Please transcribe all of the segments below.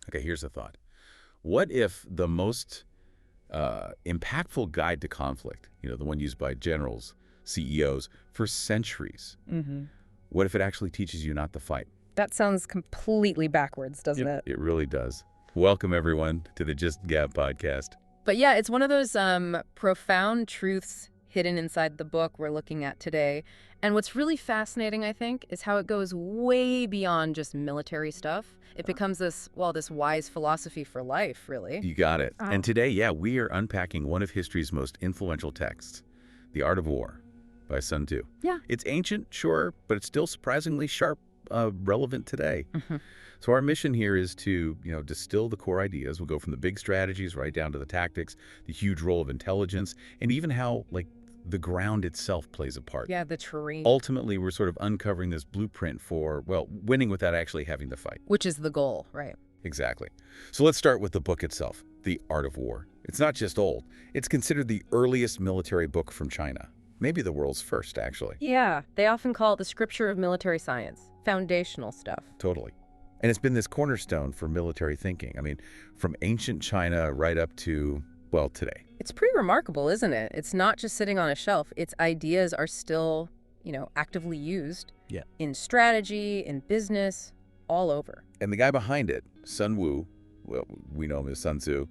Okay, here's a thought. What if the most impactful guide to conflict, the one used by generals, CEOs, for centuries, what if it actually teaches you not to fight? That sounds completely backwards, doesn't it? It really does. Welcome, everyone, to the Gist Gab Podcast. But yeah, it's one of those profound truths hidden inside the book we're looking at today. And what's really fascinating, I think, is how it goes way beyond just military stuff. It becomes this wise philosophy for life, really. You got it. And today, we are unpacking one of history's most influential texts, The Art of War by Sun Tzu. Yeah. It's ancient, sure, but it's still surprisingly sharp, relevant today. So our mission here is to, distill the core ideas. We'll go from the big strategies right down to the tactics, the huge role of intelligence, and even how, the ground itself plays a part. Yeah, the terrain. Ultimately, we're sort of uncovering this blueprint for, winning without actually having to fight. Which is the goal, right? Exactly. So let's start with the book itself, The Art of War. It's not just old. It's considered the earliest military book from China. Maybe the world's first, actually. Yeah, they often call it the scripture of military science. Foundational stuff. Totally. And it's been this cornerstone for military thinking. I mean, from ancient China right up to, today. It's pretty remarkable, isn't it? It's not just sitting on a shelf. Its ideas are still, actively used in strategy, in business, all over. And the guy behind it, Sun Wu, we know him as Sun Tzu,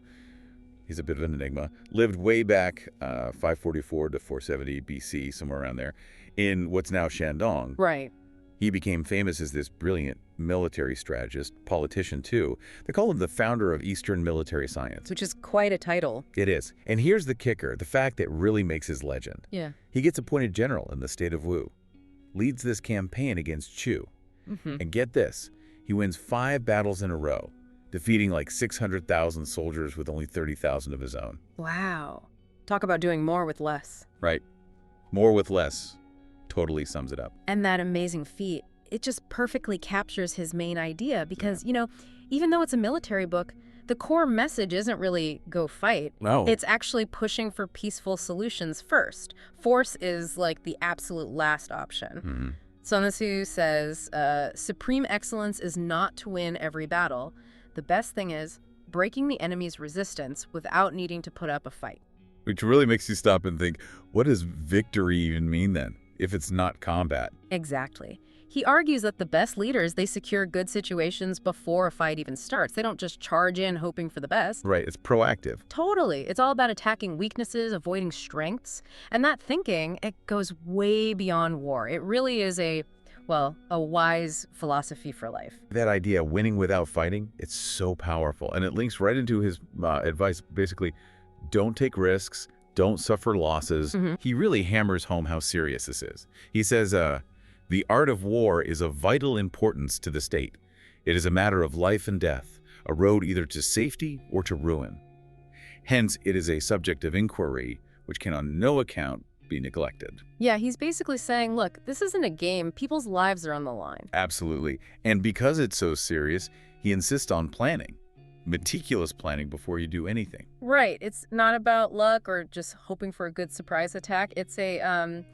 he's a bit of an enigma, lived way back 544 to 470 BC, somewhere around there, in what's now Shandong. Right. He became famous as this brilliant military strategist, politician too. They call him the founder of Eastern military science. Which is quite a title. It is. And here's the kicker, the fact that really makes his legend. Yeah. He gets appointed general in the state of Wu, leads this campaign against Chu. And get this, he wins 5 battles in a row, defeating 600,000 soldiers with only 30,000 of his own. Wow. Talk about doing more with less. Right. More with less. Totally sums it up. And that amazing feat, it just perfectly captures his main idea because, even though it's a military book, the core message isn't really go fight. No. It's actually pushing for peaceful solutions first. Force is the absolute last option. Sun Tzu says, supreme excellence is not to win every battle. The best thing is breaking the enemy's resistance without needing to put up a fight. Which really makes you stop and think, what does victory even mean then, if it's not combat? Exactly. He argues that the best leaders, they secure good situations before a fight even starts. They don't just charge in hoping for the best. Right, it's proactive. Totally. It's all about attacking weaknesses, avoiding strengths. And that thinking, it goes way beyond war. It really is a wise philosophy for life. That idea, winning without fighting, it's so powerful. And it links right into his advice, basically, don't take risks, don't suffer losses. He really hammers home how serious this is. He says, the art of war is of vital importance to the state. It is a matter of life and death, a road either to safety or to ruin. Hence, it is a subject of inquiry which can on no account be neglected. Yeah, he's basically saying, look, this isn't a game. People's lives are on the line. Absolutely. And because it's so serious, he insists on planning. Meticulous planning before you do anything. Right. It's not about luck or just hoping for a good surprise attack. It's a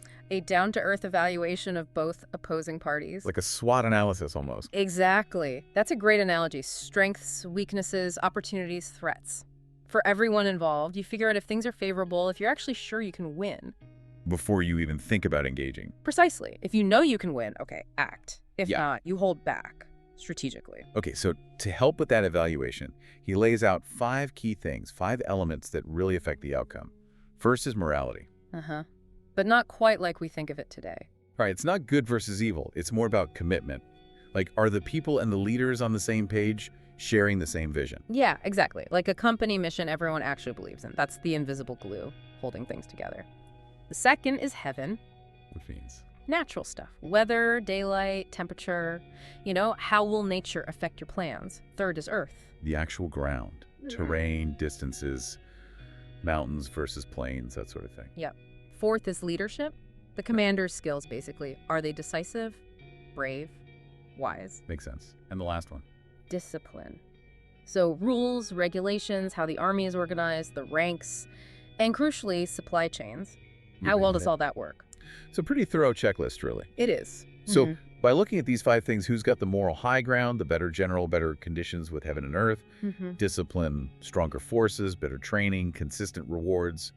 down-to-earth evaluation of both opposing parties. Like a SWOT analysis almost. Exactly. That's a great analogy. Strengths, weaknesses, opportunities, threats. For everyone involved, you figure out if things are favorable, if you're actually sure you can win. Before you even think about engaging. Precisely. If you know you can win, okay, act. If not, you hold back. Strategically. Okay, so to help with that evaluation, he lays out 5 key things, 5 elements that really affect the outcome. First is morality. But not quite like we think of it today. All right, it's not good versus evil. It's more about commitment. Are the people and the leaders on the same page, sharing the same vision? Yeah, exactly. Like a company mission everyone actually believes in. That's the invisible glue holding things together. The second is heaven. Which means? Natural stuff. Weather, daylight, temperature. How will nature affect your plans? Third is earth. The actual ground. Terrain, distances, mountains versus plains, that sort of thing. Yep. Fourth is leadership. The commander's skills, basically. Are they decisive, brave, wise? Makes sense. And the last one? Discipline. So rules, regulations, how the army is organized, the ranks, and crucially, supply chains. How well does all that work? It's a pretty thorough checklist, really. It is. So By looking at these 5 things, who's got the moral high ground, the better general, better conditions with heaven and earth, discipline, stronger forces, better training, consistent rewards,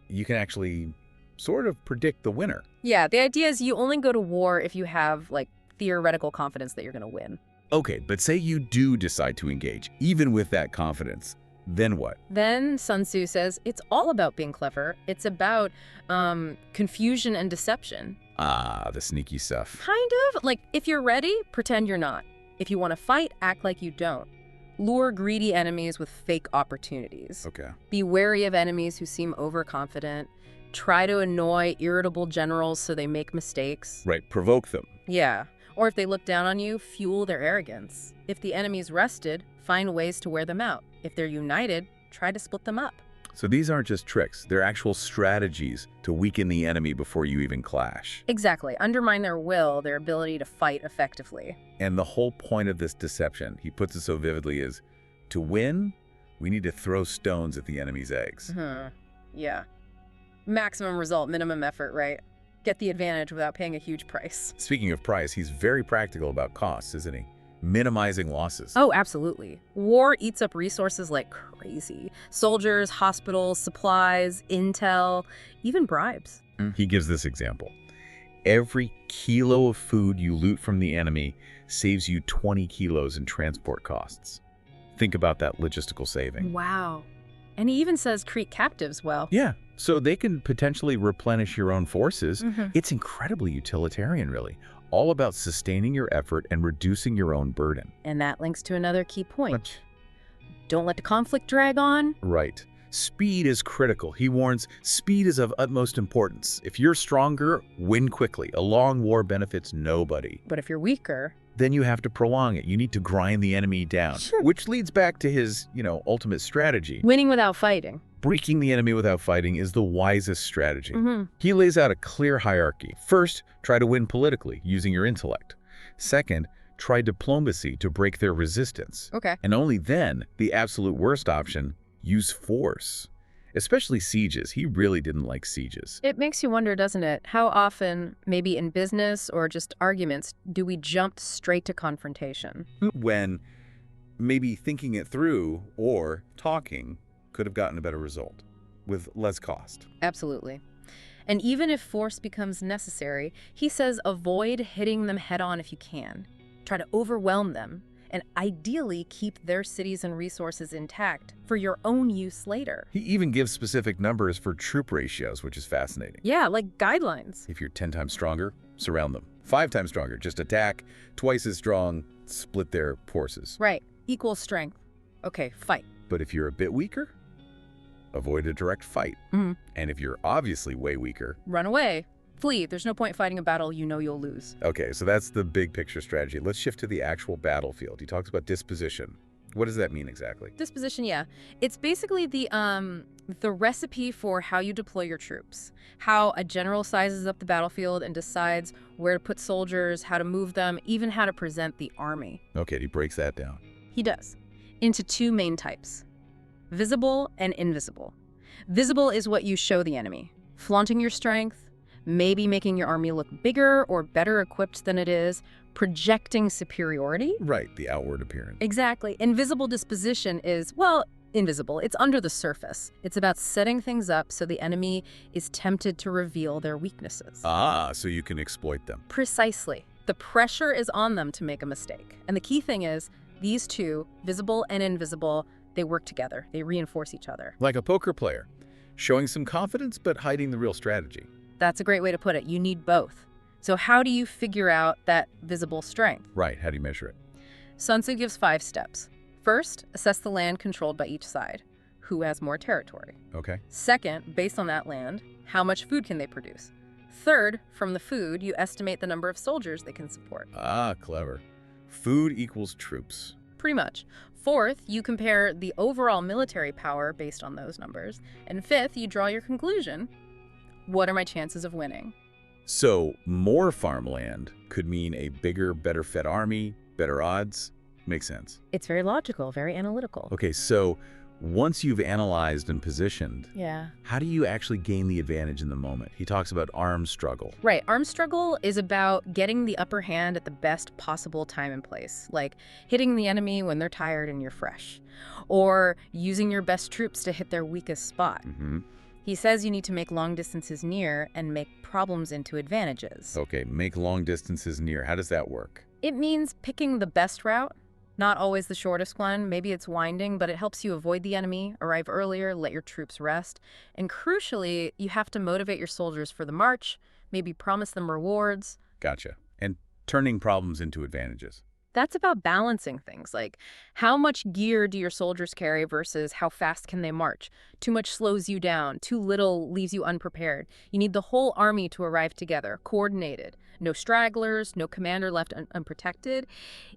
you can actually sort of predict the winner. Yeah, the idea is you only go to war if you have, like, theoretical confidence that you're going to win. Okay, but say you do decide to engage, even with that confidence. Then what? Then Sun Tzu says it's all about being clever. It's about confusion and deception. Ah, the sneaky stuff. Kind of. Like, if you're ready, pretend you're not. If you want to fight, act like you don't. Lure greedy enemies with fake opportunities. Okay. Be wary of enemies who seem overconfident. Try to annoy irritable generals so they make mistakes. Right, provoke them. Yeah. Or if they look down on you, fuel their arrogance. If the enemy's rested, find ways to wear them out. If they're united, try to split them up. So these aren't just tricks, they're actual strategies to weaken the enemy before you even clash. Exactly. Undermine their will, their ability to fight effectively. And the whole point of this deception, he puts it so vividly, is to win, we need to throw stones at the enemy's eggs. Yeah. Maximum result, minimum effort, right? Get the advantage without paying a huge price. Speaking of price, he's very practical about costs, isn't he? Minimizing losses. Oh, absolutely. War eats up resources like crazy. Soldiers, hospitals, supplies, intel, even bribes. He gives this example. Every kilo of food you loot from the enemy saves you 20 kilos in transport costs. Think about that logistical saving. Wow. And he even says create captives well. Yeah, so they can potentially replenish your own forces. It's incredibly utilitarian, really. All about sustaining your effort and reducing your own burden. And that links to another key point. Don't let the conflict drag on. Right. Speed is critical. He warns, speed is of utmost importance. If you're stronger, win quickly. A long war benefits nobody. But if you're weaker, then you have to prolong it. You need to grind the enemy down, which leads back to his, ultimate strategy. Winning without fighting. Breaking the enemy without fighting is the wisest strategy. He lays out a clear hierarchy. First, try to win politically, using your intellect. Second, try diplomacy to break their resistance. Okay. And only then, the absolute worst option, use force. Especially sieges. He really didn't like sieges. It makes you wonder, doesn't it? How often, maybe in business or just arguments, do we jump straight to confrontation? When maybe thinking it through or talking could have gotten a better result with less cost. Absolutely. And even if force becomes necessary, he says avoid hitting them head on if you can. Try to overwhelm them and ideally keep their cities and resources intact for your own use later. He even gives specific numbers for troop ratios, which is fascinating. Yeah, like guidelines. If you're 10 times stronger, surround them. 5 times stronger, just attack. Twice as strong, split their forces. Right. Equal strength. Okay, fight. But if you're a bit weaker, avoid a direct fight. And if you're obviously way weaker, run away. Flee. There's no point fighting a battle you know you'll lose. Okay, so that's the big picture strategy. Let's shift to the actual battlefield. He talks about disposition. What does that mean exactly? Disposition, yeah. It's basically the recipe for how you deploy your troops. How a general sizes up the battlefield and decides where to put soldiers, how to move them, even how to present the army. Okay, he breaks that down. He does. Into 2 main types. Visible and invisible. Visible is what you show the enemy. Flaunting your strength, maybe making your army look bigger or better equipped than it is, projecting superiority. Right, the outward appearance. Exactly. Invisible disposition is, well, invisible. It's under the surface. It's about setting things up so the enemy is tempted to reveal their weaknesses. Ah, so you can exploit them. Precisely. The pressure is on them to make a mistake. And the key thing is, these two, visible and invisible, they work together. They reinforce each other. Like a poker player, showing some confidence but hiding the real strategy. That's a great way to put it. You need both. So how do you figure out that visible strength? Right, how do you measure it? Sun Tzu gives 5 steps. First, assess the land controlled by each side. Who has more territory? Okay. Second, based on that land, how much food can they produce? Third, from the food, you estimate the number of soldiers they can support. Ah, clever. Food equals troops. Pretty much. Fourth, you compare the overall military power based on those numbers. And fifth, you draw your conclusion. What are my chances of winning? So, more farmland could mean a bigger, better fed army, better odds. Makes sense. It's very logical, very analytical. Okay, so Once you've analyzed and positioned, Yeah. how do you actually gain the advantage in the moment? He talks about arms struggle. Right. Arms struggle is about getting the upper hand at the best possible time and place, like hitting the enemy when they're tired and you're fresh, or using your best troops to hit their weakest spot. He says you need to make long distances near and make problems into advantages. Okay, make long distances near. How does that work? It means picking the best route, not always the shortest one. Maybe it's winding, but it helps you avoid the enemy, arrive earlier, let your troops rest. And crucially, you have to motivate your soldiers for the march, maybe promise them rewards. Gotcha. And turning problems into advantages. That's about balancing things, like how much gear do your soldiers carry versus how fast can they march? Too much slows you down, too little leaves you unprepared. You need the whole army to arrive together, coordinated. No stragglers, no commander left unprotected.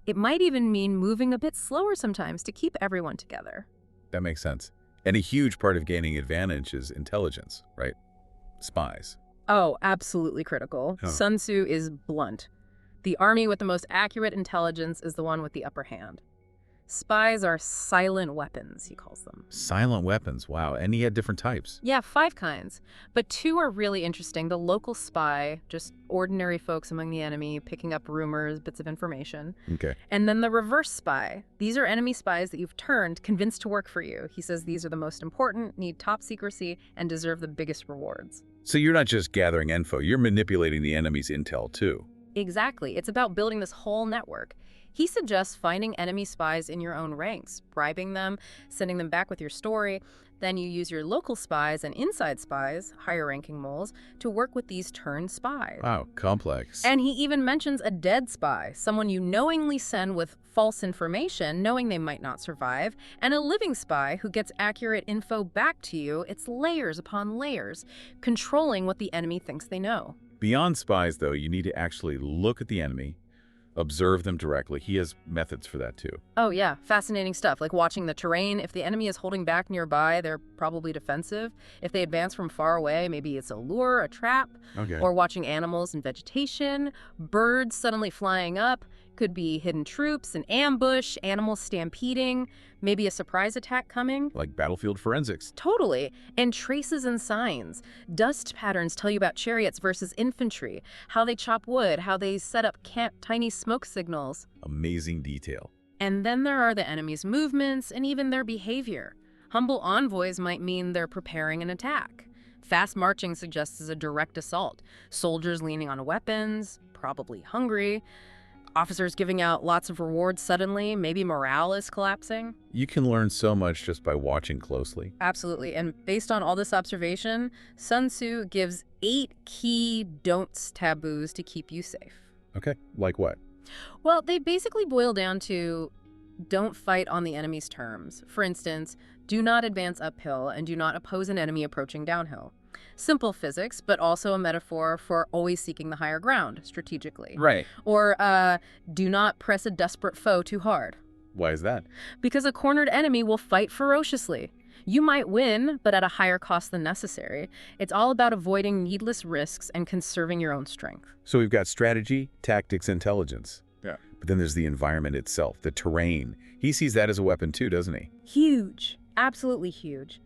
It might even mean moving a bit slower sometimes to keep everyone together. That makes sense. And a huge part of gaining advantage is intelligence, right? Spies. Oh, absolutely critical. Huh. Sun Tzu is blunt. The army with the most accurate intelligence is the one with the upper hand. Spies are silent weapons, he calls them. Silent weapons, wow. And he had different types. Yeah, 5 kinds. But 2 are really interesting. The local spy, just ordinary folks among the enemy, picking up rumors, bits of information. Okay. And then the reverse spy. These are enemy spies that you've turned, convinced to work for you. He says these are the most important, need top secrecy, and deserve the biggest rewards. So you're not just gathering info, you're manipulating the enemy's intel too. Exactly. It's about building this whole network. He suggests finding enemy spies in your own ranks, bribing them, sending them back with your story. Then you use your local spies and inside spies, higher-ranking moles, to work with these turned spies. Wow, complex. And he even mentions a dead spy, someone you knowingly send with false information, knowing they might not survive, and a living spy who gets accurate info back to you. It's layers upon layers, controlling what the enemy thinks they know. Beyond spies, though, you need to actually look at the enemy, observe them directly. He has methods for that, too. Oh, yeah. Fascinating stuff, like watching the terrain. If the enemy is holding back nearby, they're probably defensive. If they advance from far away, maybe it's a lure, a trap. Okay. Or watching animals and vegetation, birds suddenly flying up. Could be hidden troops, an ambush, animals stampeding, maybe a surprise attack coming. Like battlefield forensics. Totally. And traces and signs. Dust patterns tell you about chariots versus infantry, how they chop wood, how they set up tiny smoke signals. Amazing detail. And then there are the enemy's movements and even their behavior. Humble envoys might mean they're preparing an attack. Fast marching suggests a direct assault. Soldiers leaning on weapons, probably hungry. Officers giving out lots of rewards suddenly, maybe morale is collapsing. You can learn so much just by watching closely. Absolutely. And based on all this observation, Sun Tzu gives 8 key don'ts, taboos to keep you safe. Okay, like what? Well, they basically boil down to don't fight on the enemy's terms. For instance, do not advance uphill and do not oppose an enemy approaching downhill. Simple physics, but also a metaphor for always seeking the higher ground strategically. Right. Or do not press a desperate foe too hard. Why is that? Because a cornered enemy will fight ferociously. You might win, but at a higher cost than necessary. It's all about avoiding needless risks and conserving your own strength. So we've got strategy, tactics, intelligence. Yeah. But then there's the environment itself, the terrain. He sees that as a weapon too, doesn't he? Huge. Absolutely huge.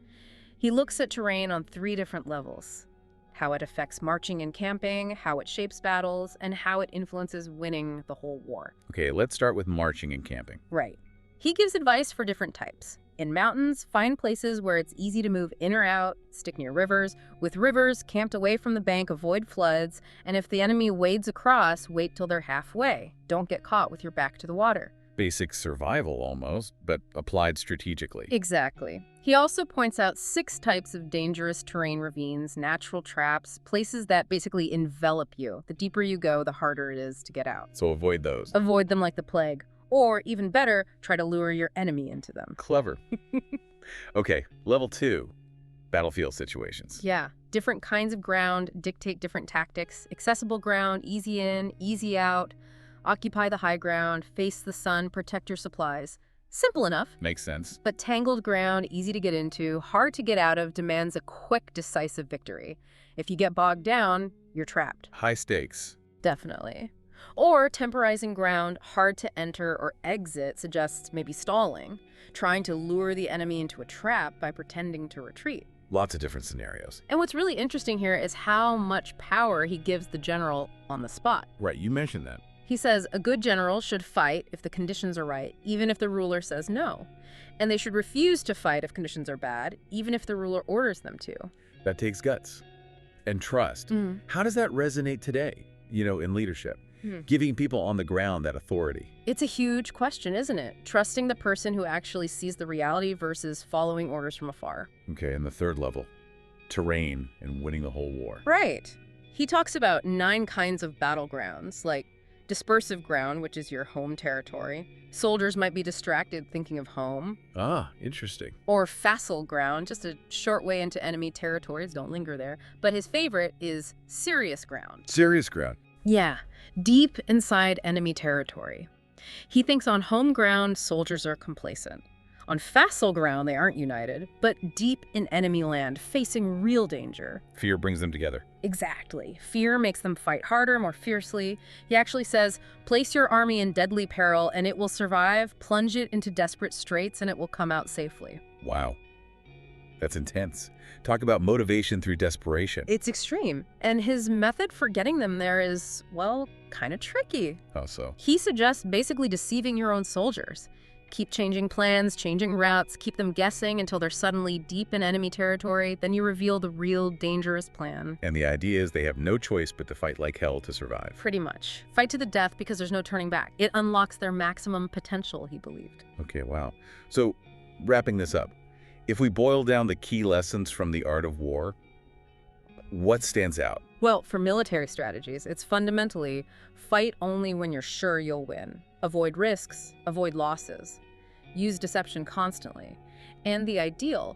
He looks at terrain on 3 different levels: how it affects marching and camping, how it shapes battles, and how it influences winning the whole war. Okay, let's start with marching and camping. Right. He gives advice for different types. In mountains, find places where it's easy to move in or out, stick near rivers. With rivers, camped away from the bank, avoid floods, and if the enemy wades across, wait till they're halfway. Don't get caught with your back to the water. Basic survival almost, but applied strategically. Exactly. He also points out 6 types of dangerous terrain ravines, natural traps, places that basically envelop you. The deeper you go, the harder it is to get out. So avoid those. Avoid them like the plague. Or, even better, try to lure your enemy into them. Clever. Okay, level 2, battlefield situations. Yeah. Different kinds of ground dictate different tactics. Accessible ground, easy in, easy out. Occupy the high ground, face the sun, protect your supplies. Simple enough. Makes sense. But tangled ground, easy to get into, hard to get out of, demands a quick, decisive victory. If you get bogged down, you're trapped. High stakes. Definitely. Or temporizing ground, hard to enter or exit, suggests maybe stalling, trying to lure the enemy into a trap by pretending to retreat. Lots of different scenarios. And what's really interesting here is how much power he gives the general on the spot. Right, you mentioned that. He says a good general should fight if the conditions are right, even if the ruler says no. And they should refuse to fight if conditions are bad, even if the ruler orders them to. That takes guts and trust. How does that resonate today, in leadership? Giving people on the ground that authority. It's a huge question, isn't it? Trusting the person who actually sees the reality versus following orders from afar. Okay, and the third level, terrain and winning the whole war. Right. He talks about 9 kinds of battlegrounds, like dispersive ground, which is your home territory. Soldiers might be distracted thinking of home. Ah, interesting. Or facile ground, just a short way into enemy territories, don't linger there. But his favorite is serious ground. Serious ground. Yeah, deep inside enemy territory. He thinks on home ground, soldiers are complacent. On facile ground, they aren't united, but deep in enemy land, facing real danger. Fear brings them together. Exactly. Fear makes them fight harder, more fiercely. He actually says, place your army in deadly peril and it will survive, plunge it into desperate straits and it will come out safely. Wow. That's intense. Talk about motivation through desperation. It's extreme. And his method for getting them there is, well, kind of tricky. How so? He suggests basically deceiving your own soldiers. Keep changing plans, changing routes, keep them guessing until they're suddenly deep in enemy territory. Then you reveal the real dangerous plan. And the idea is they have no choice but to fight like hell to survive. Pretty much. Fight to the death because there's no turning back. It unlocks their maximum potential, he believed. Okay, wow. So, wrapping this up, if we boil down the key lessons from the art of war, what stands out? Well, for military strategies, it's fundamentally fight only when you're sure you'll win. Avoid risks, avoid losses. Use deception constantly. And the ideal,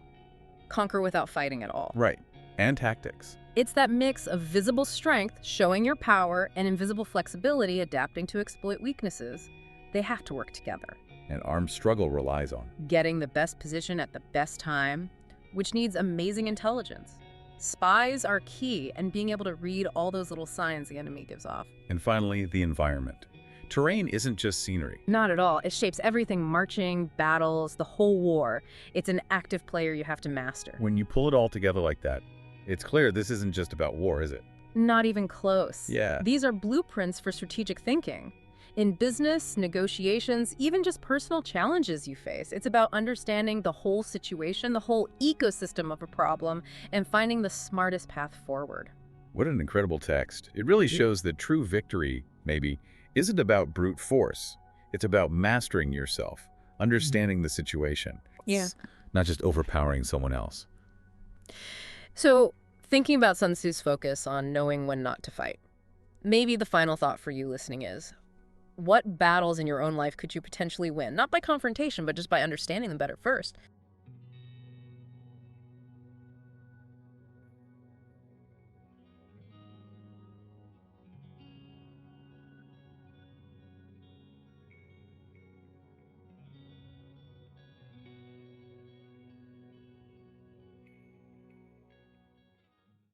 conquer without fighting at all. Right. And tactics. It's that mix of visible strength, showing your power, and invisible flexibility, adapting to exploit weaknesses. They have to work together. And armed struggle relies on Getting the best position at the best time, which needs amazing intelligence. Spies are key, and being able to read all those little signs the enemy gives off. And finally, the environment. Terrain isn't just scenery. Not at all. It shapes everything: marching, battles, the whole war. It's an active player you have to master. When you pull it all together like that, it's clear this isn't just about war, is it? Not even close. Yeah. These are blueprints for strategic thinking. In business, negotiations, even just personal challenges you face, it's about understanding the whole situation, the whole ecosystem of a problem, and finding the smartest path forward. What an incredible text. It really shows that true victory, maybe, isn't about brute force. It's about mastering yourself, understanding the situation. Yeah. It's not just overpowering someone else. So, thinking about Sun Tzu's focus on knowing when not to fight, maybe the final thought for you listening is, what battles in your own life could you potentially win? Not by confrontation, but just by understanding them better first.